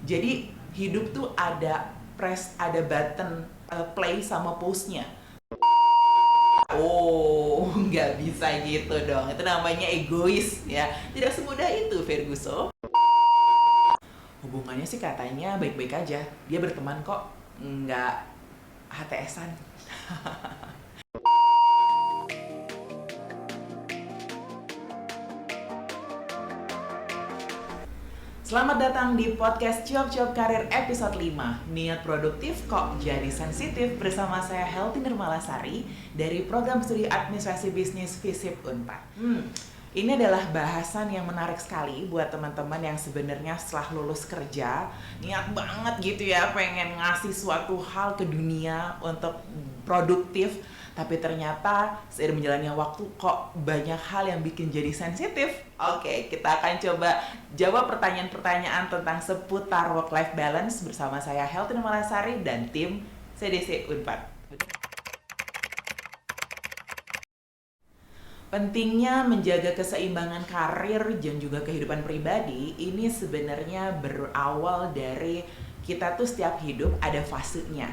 Jadi hidup tuh ada button play sama pause-nya. Oh, nggak bisa gitu dong. Itu namanya egois ya. Tidak semudah itu, Ferguson. Hubungannya sih katanya baik-baik aja. Dia berteman kok, nggak HTS-an. Selamat datang di podcast Cuap-Cuap Karir episode 5. Niat produktif kok jadi sensitif, bersama saya Helty Nirmalasari dari Program Studi Administrasi Bisnis FISIP Unpad. Ini adalah bahasan yang menarik sekali buat teman-teman yang sebenarnya setelah lulus kerja niat banget gitu ya, pengen ngasih suatu hal ke dunia untuk produktif, tapi ternyata seiring berjalannya waktu kok banyak hal yang bikin jadi sensitif. Oke, kita akan coba jawab pertanyaan-pertanyaan tentang seputar work-life balance bersama saya Helty Nirmalasari dan tim CDC Unpad. Pentingnya menjaga keseimbangan karir dan juga kehidupan pribadi ini sebenarnya berawal dari kita tuh setiap hidup ada fasenya.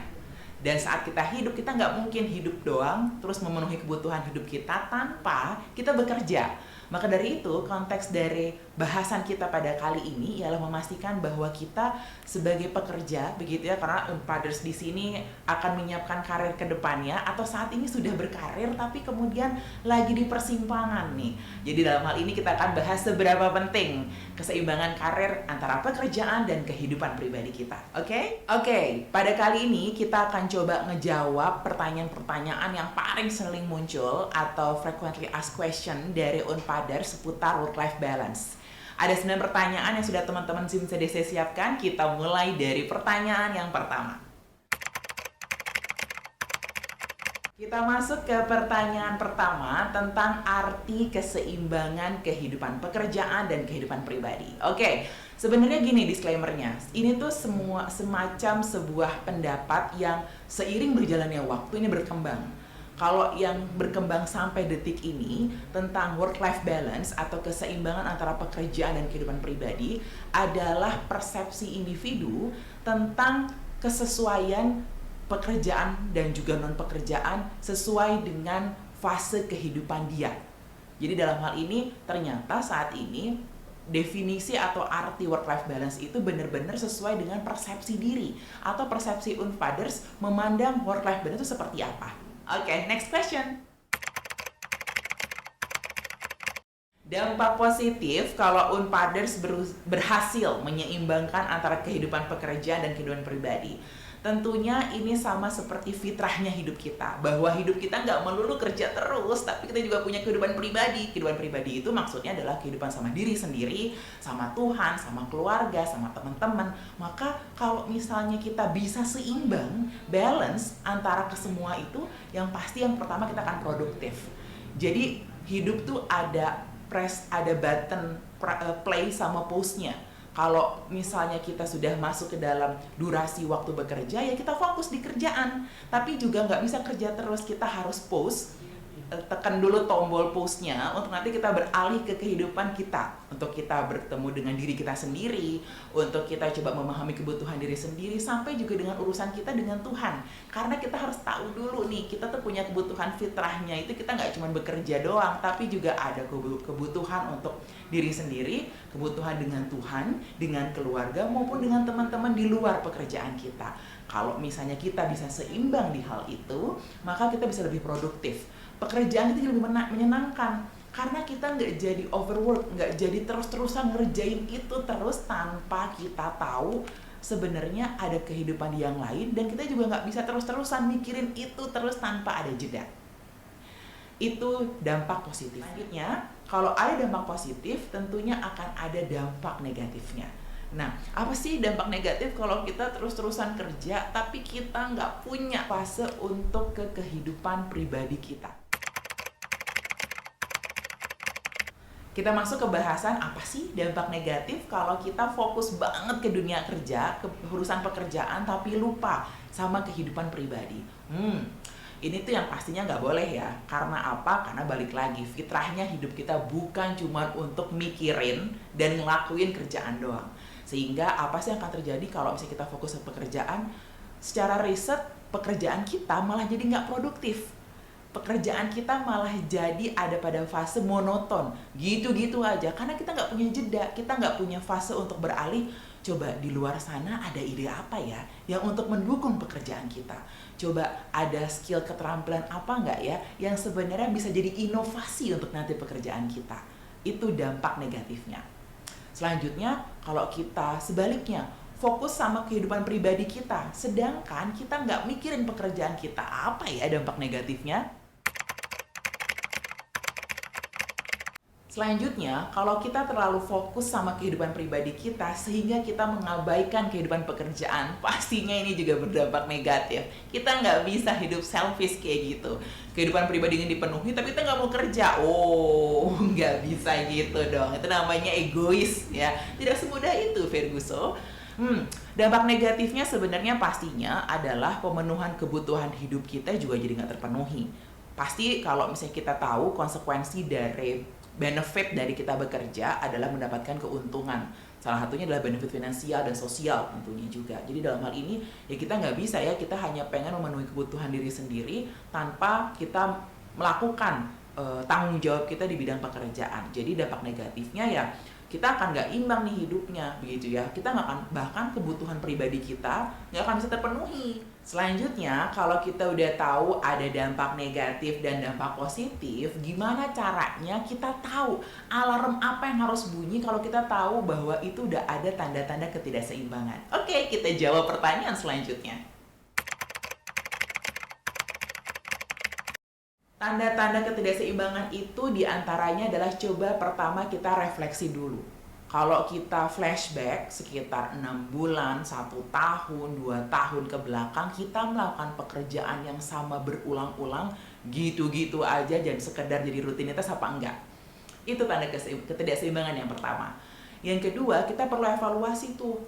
Dan saat kita hidup, kita nggak mungkin hidup doang terus memenuhi kebutuhan hidup kita tanpa kita bekerja. Maka dari itu, konteks dari bahasan kita pada kali ini ialah memastikan bahwa kita sebagai pekerja, begitu ya, karena Unpaders di sini akan menyiapkan karir ke depannya atau saat ini sudah berkarir tapi kemudian lagi di persimpangan nih. Jadi dalam hal ini kita akan bahas seberapa penting keseimbangan karir antara pekerjaan dan kehidupan pribadi kita. Oke? Oke, pada kali ini kita akan coba ngejawab pertanyaan-pertanyaan yang paling sering muncul atau frequently asked question dari Unpaders seputar work-life balance. Ada 9 pertanyaan yang sudah teman-teman tim CDC siapkan. Kita mulai dari pertanyaan yang pertama. Kita masuk ke pertanyaan pertama tentang arti keseimbangan kehidupan pekerjaan dan kehidupan pribadi. Oke, sebenarnya gini disclaimer-nya. Ini tuh semacam sebuah pendapat yang seiring berjalannya waktu ini berkembang. Kalau yang berkembang sampai detik ini tentang work-life balance atau keseimbangan antara pekerjaan dan kehidupan pribadi adalah persepsi individu tentang kesesuaian pekerjaan dan juga non-pekerjaan sesuai dengan fase kehidupan dia. Jadi dalam hal ini ternyata saat ini definisi atau arti work-life balance itu benar-benar sesuai dengan persepsi diri atau persepsi Unpaders memandang work-life balance itu seperti apa. Oke, next question. Dampak positif kalau Unpaders berhasil menyeimbangkan antara kehidupan pekerjaan dan kehidupan pribadi. Tentunya ini sama seperti fitrahnya hidup kita, bahwa hidup kita nggak melulu kerja terus, tapi kita juga punya kehidupan pribadi. Kehidupan pribadi itu maksudnya adalah kehidupan sama diri sendiri, sama Tuhan, sama keluarga, sama teman-teman. Maka kalau misalnya kita bisa seimbang, balance antara kesemua itu, yang pasti yang pertama kita akan produktif. Jadi hidup tuh ada button play sama pause-nya. Kalau misalnya kita sudah masuk ke dalam durasi waktu bekerja, ya kita fokus di kerjaan. Tapi juga nggak bisa kerja terus, kita harus pause, tekan dulu tombol pause-nya untuk nanti kita beralih ke kehidupan kita. Untuk kita bertemu dengan diri kita sendiri, untuk kita coba memahami kebutuhan diri sendiri, sampai juga dengan urusan kita dengan Tuhan. Karena kita harus tahu dulu nih, kita tuh punya kebutuhan fitrahnya, itu kita nggak cuma bekerja doang, tapi juga ada kebutuhan untuk diri sendiri, kebutuhan dengan Tuhan, dengan keluarga, maupun dengan teman-teman di luar pekerjaan kita. Kalau misalnya kita bisa seimbang di hal itu, maka kita bisa lebih produktif. Pekerjaan itu lebih menyenangkan karena kita nggak jadi overwork, nggak jadi terus-terusan ngerjain itu terus tanpa kita tahu sebenarnya ada kehidupan yang lain, dan kita juga nggak bisa terus-terusan mikirin itu terus tanpa ada jeda. Itu dampak positif. Selanjutnya, kalau ada dampak positif, tentunya akan ada dampak negatifnya. Nah, apa sih dampak negatif kalau kita terus-terusan kerja tapi kita nggak punya fase untuk kehidupan pribadi kita? Kita masuk ke bahasan apa sih dampak negatif kalau kita fokus banget ke dunia kerja, ke urusan pekerjaan, tapi lupa sama kehidupan pribadi. Ini tuh yang pastinya nggak boleh ya. Karena apa? Karena balik lagi, fitrahnya hidup kita bukan cuma untuk mikirin dan ngelakuin kerjaan doang. Sehingga apa sih yang akan terjadi kalau misalnya kita fokus ke pekerjaan? Secara riset, pekerjaan kita malah jadi nggak produktif. Pekerjaan kita malah jadi ada pada fase monoton, gitu-gitu aja. Karena kita nggak punya jeda, kita nggak punya fase untuk beralih. Coba di luar sana ada ide apa ya yang untuk mendukung pekerjaan kita? Coba ada skill keterampilan apa nggak ya yang sebenarnya bisa jadi inovasi untuk nanti pekerjaan kita? Itu dampak negatifnya. Selanjutnya, kalau kita sebaliknya fokus sama kehidupan pribadi kita, sedangkan kita nggak mikirin pekerjaan kita, apa ya dampak negatifnya? Selanjutnya, kalau kita terlalu fokus sama kehidupan pribadi kita sehingga kita mengabaikan kehidupan pekerjaan, pastinya ini juga berdampak negatif. Kita nggak bisa hidup selfish kayak gitu. Kehidupan pribadi ingin dipenuhi, tapi kita nggak mau kerja. Oh, nggak bisa gitu dong. Itu namanya egois ya. Tidak semudah itu, Ferguson. Dampak negatifnya sebenarnya pastinya adalah pemenuhan kebutuhan hidup kita juga jadi nggak terpenuhi. Pasti kalau misalnya kita tahu konsekuensi dari benefit dari kita bekerja adalah mendapatkan keuntungan. Salah satunya adalah benefit finansial dan sosial tentunya juga. Jadi dalam hal ini ya kita nggak bisa ya, kita hanya pengen memenuhi kebutuhan diri sendiri tanpa kita melakukan tanggung jawab kita di bidang pekerjaan. Jadi dampak negatifnya ya kita akan nggak imbang nih hidupnya, begitu ya. Kita nggak akan, bahkan kebutuhan pribadi kita nggak akan bisa terpenuhi. Selanjutnya, kalau kita udah tahu ada dampak negatif dan dampak positif, gimana caranya kita tahu alarm apa yang harus bunyi kalau kita tahu bahwa itu udah ada tanda-tanda ketidakseimbangan? Oke, kita jawab pertanyaan selanjutnya. Tanda-tanda ketidakseimbangan itu diantaranya adalah coba pertama kita refleksi dulu. Kalau kita flashback sekitar 6 bulan, 1 tahun, 2 tahun ke belakang, kita melakukan pekerjaan yang sama berulang-ulang, gitu-gitu aja dan sekedar jadi rutinitas apa enggak. Itu tanda ketidakseimbangan yang pertama. Yang kedua, kita perlu evaluasi tuh.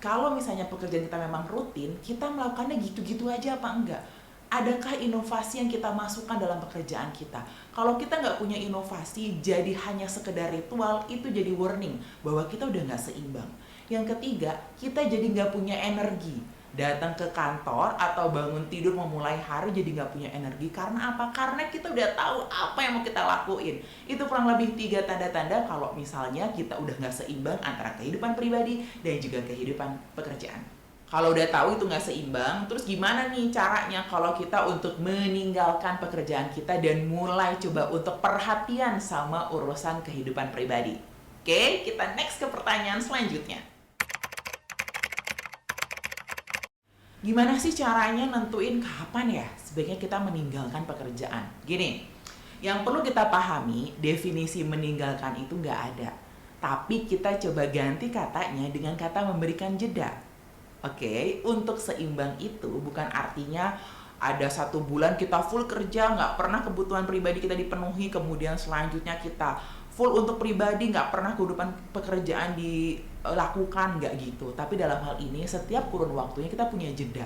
Kalau misalnya pekerjaan kita memang rutin, kita melakukannya gitu-gitu aja apa enggak? Adakah inovasi yang kita masukkan dalam pekerjaan kita? Kalau kita nggak punya inovasi, jadi hanya sekedar ritual, itu jadi warning bahwa kita udah nggak seimbang. Yang ketiga, kita jadi nggak punya energi. Datang ke kantor atau bangun tidur memulai hari jadi nggak punya energi. Karena apa? Karena kita udah tahu apa yang mau kita lakuin. Itu kurang lebih 3 tanda-tanda kalau misalnya kita udah nggak seimbang antara kehidupan pribadi dan juga kehidupan pekerjaan. Kalau udah tahu itu nggak seimbang, terus gimana nih caranya kalau kita untuk meninggalkan pekerjaan kita dan mulai coba untuk perhatian sama urusan kehidupan pribadi? Oke, kita next ke pertanyaan selanjutnya. Gimana sih caranya nentuin kapan ya sebaiknya kita meninggalkan pekerjaan? Gini, yang perlu kita pahami, definisi meninggalkan itu nggak ada. Tapi kita coba ganti katanya dengan kata memberikan jeda. Oke, untuk seimbang itu bukan artinya ada 1 bulan kita full kerja, nggak pernah kebutuhan pribadi kita dipenuhi, kemudian selanjutnya kita full untuk pribadi, nggak pernah kehidupan pekerjaan dilakukan, nggak gitu. Tapi dalam hal ini, setiap kurun waktunya kita punya jeda,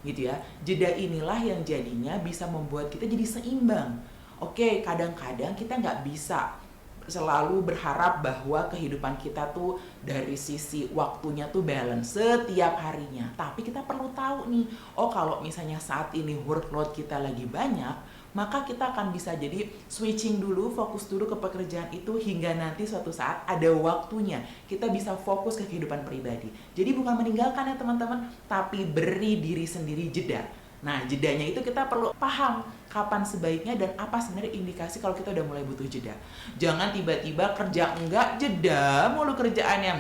gitu ya. Jeda inilah yang jadinya bisa membuat kita jadi seimbang. Oke, kadang-kadang kita nggak bisa selalu berharap bahwa kehidupan kita tuh dari sisi waktunya tuh balance setiap harinya. Tapi kita perlu tahu nih, oh kalau misalnya saat ini workload kita lagi banyak, maka kita akan bisa jadi switching dulu, fokus dulu ke pekerjaan itu hingga nanti suatu saat ada waktunya kita bisa fokus ke kehidupan pribadi. Jadi bukan meninggalkan ya teman-teman, tapi beri diri sendiri jeda. Nah, jedanya itu kita perlu paham kapan sebaiknya dan apa sebenarnya indikasi kalau kita udah mulai butuh jeda. Jangan tiba-tiba kerja enggak, jeda mulu kerjaannya.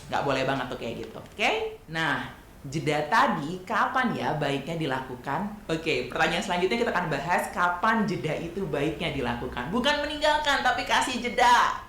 Nggak boleh banget tuh kayak gitu. Oke? Nah, jeda tadi kapan ya baiknya dilakukan? Oke, pertanyaan selanjutnya kita akan bahas kapan jeda itu baiknya dilakukan. Bukan meninggalkan, tapi kasih jeda.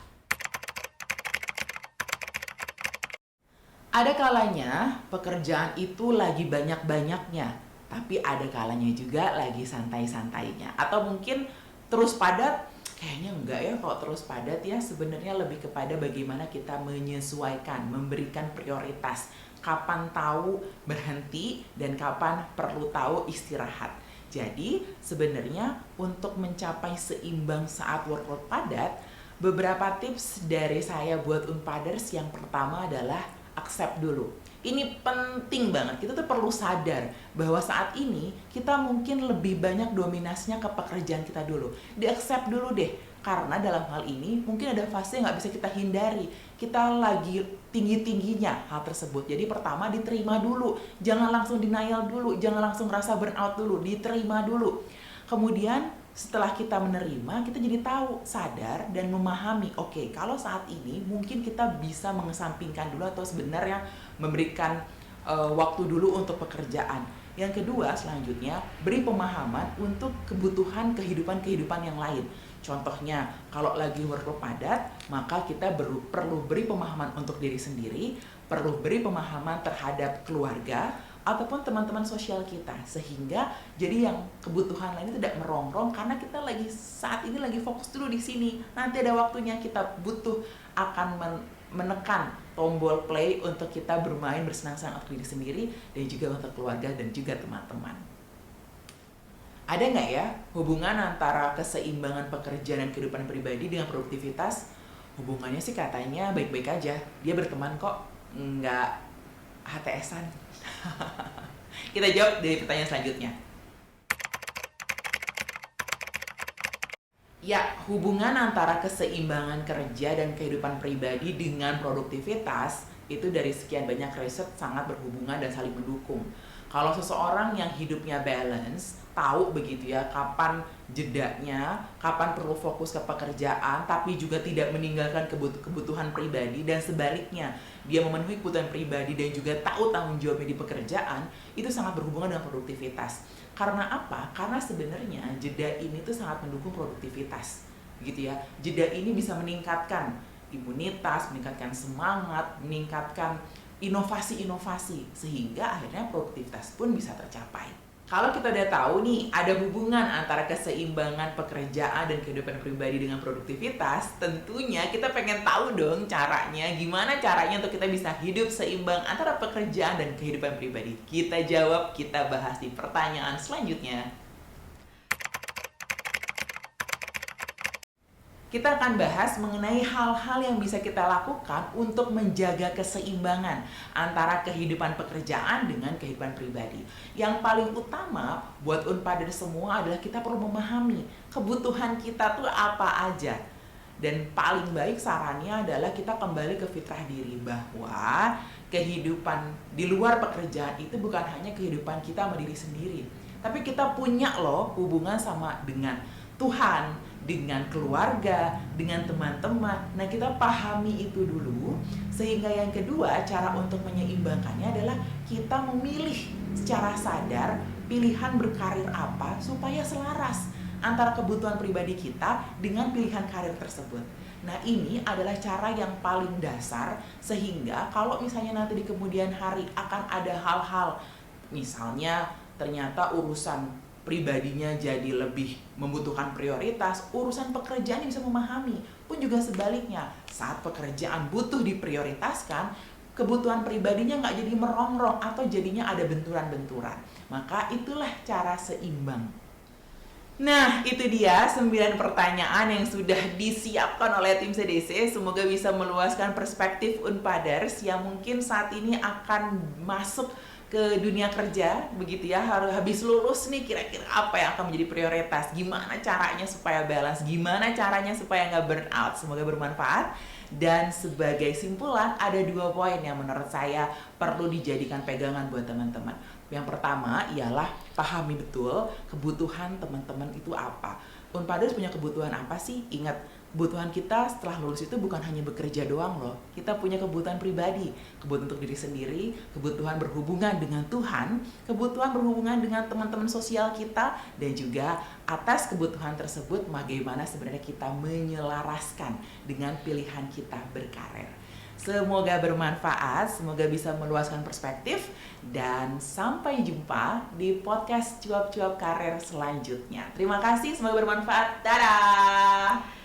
Ada kalanya pekerjaan itu lagi banyak-banyaknya, tapi ada kalanya juga lagi santai-santainya. Atau mungkin terus padat, kayaknya enggak ya kalau terus padat ya. Sebenarnya lebih kepada bagaimana kita menyesuaikan, memberikan prioritas. Kapan tahu berhenti dan kapan perlu tahu istirahat. Jadi sebenarnya untuk mencapai seimbang saat workload padat, beberapa tips dari saya buat Unpaders yang pertama adalah accept dulu. Ini penting banget, kita tuh perlu sadar bahwa saat ini kita mungkin lebih banyak dominasinya ke pekerjaan kita dulu. Di-accept dulu deh, karena dalam hal ini mungkin ada fase yang nggak bisa kita hindari. Kita lagi tinggi-tingginya hal tersebut. Jadi pertama diterima dulu, jangan langsung denial dulu, jangan langsung rasa burnout dulu, diterima dulu. Kemudian setelah kita menerima, kita jadi tahu, sadar, dan memahami, oke, kalau saat ini mungkin kita bisa mengesampingkan dulu atau sebenarnya memberikan waktu dulu untuk pekerjaan. Yang kedua, selanjutnya, beri pemahaman untuk kebutuhan kehidupan yang lain. Contohnya, kalau lagi workload padat, maka kita perlu beri pemahaman untuk diri sendiri, perlu beri pemahaman terhadap keluarga, ataupun teman-teman sosial kita, sehingga jadi yang kebutuhan lain itu tidak merongrong karena kita saat ini lagi fokus dulu di sini. Nanti ada waktunya kita butuh akan menekan tombol play untuk kita bermain bersenang-senang untuk diri sendiri dan juga untuk keluarga dan juga teman-teman. Ada nggak ya hubungan antara keseimbangan pekerjaan dan kehidupan pribadi dengan produktivitas? Hubungannya sih katanya baik-baik aja. Dia berteman kok, nggak HTS-an. Kita jawab dari pertanyaan selanjutnya. Ya, hubungan antara keseimbangan kerja dan kehidupan pribadi dengan produktivitas itu dari sekian banyak riset sangat berhubungan dan saling mendukung. Kalau seseorang yang hidupnya balance, tahu begitu ya kapan jedanya, kapan perlu fokus ke pekerjaan tapi juga tidak meninggalkan kebutuhan pribadi, dan sebaliknya dia memenuhi kebutuhan pribadi dan juga tahu tanggung jawabnya di pekerjaan, itu sangat berhubungan dengan produktivitas. Karena apa? Karena sebenarnya jeda ini tuh sangat mendukung produktivitas, gitu ya. Jeda ini bisa meningkatkan imunitas, meningkatkan semangat, meningkatkan inovasi-inovasi, sehingga akhirnya produktivitas pun bisa tercapai. Kalau kita udah tahu nih, ada hubungan antara keseimbangan pekerjaan dan kehidupan pribadi dengan produktivitas, tentunya kita pengen tahu dong caranya, gimana caranya untuk kita bisa hidup seimbang antara pekerjaan dan kehidupan pribadi. Kita jawab, kita bahas di pertanyaan selanjutnya. Kita akan bahas mengenai hal-hal yang bisa kita lakukan untuk menjaga keseimbangan antara kehidupan pekerjaan dengan kehidupan pribadi. Yang paling utama buat Unpaders semua adalah kita perlu memahami kebutuhan kita tuh apa aja. Dan paling baik sarannya adalah kita kembali ke fitrah diri, bahwa kehidupan di luar pekerjaan itu bukan hanya kehidupan kita sama diri sendiri, tapi kita punya loh hubungan sama dengan Tuhan, dengan keluarga, dengan teman-teman. Nah, kita pahami itu dulu, sehingga yang kedua, cara untuk menyeimbangkannya adalah kita memilih secara sadar pilihan berkarir apa supaya selaras antara kebutuhan pribadi kita dengan pilihan karir tersebut. Nah, ini adalah cara yang paling dasar, sehingga kalau misalnya nanti di kemudian hari akan ada hal-hal, misalnya ternyata urusan pribadinya jadi lebih membutuhkan prioritas, urusan pekerjaan bisa memahami. Pun juga sebaliknya, saat pekerjaan butuh diprioritaskan, kebutuhan pribadinya nggak jadi merongrong atau jadinya ada benturan-benturan. Maka itulah cara seimbang. Nah, itu dia 9 pertanyaan yang sudah disiapkan oleh tim CDC. Semoga bisa meluaskan perspektif Unpaders yang mungkin saat ini akan masuk ke dunia kerja, begitu ya, harus habis lulus nih, kira-kira apa yang akan menjadi prioritas, gimana caranya supaya balance, gimana caranya supaya nggak burn out. Semoga bermanfaat. Dan sebagai simpulan, ada 2 poin yang menurut saya perlu dijadikan pegangan buat teman-teman. Yang pertama ialah pahami betul kebutuhan teman-teman itu apa. Unpaders punya kebutuhan apa sih? Ingat, kebutuhan kita setelah lulus itu bukan hanya bekerja doang loh. Kita punya kebutuhan pribadi, kebutuhan untuk diri sendiri, kebutuhan berhubungan dengan Tuhan, kebutuhan berhubungan dengan teman-teman sosial kita, dan juga atas kebutuhan tersebut bagaimana sebenarnya kita menyelaraskan dengan pilihan kita berkarir. Semoga bermanfaat, semoga bisa meluaskan perspektif, dan sampai jumpa di podcast Cuap-Cuap Karir selanjutnya. Terima kasih, semoga bermanfaat. Dadah!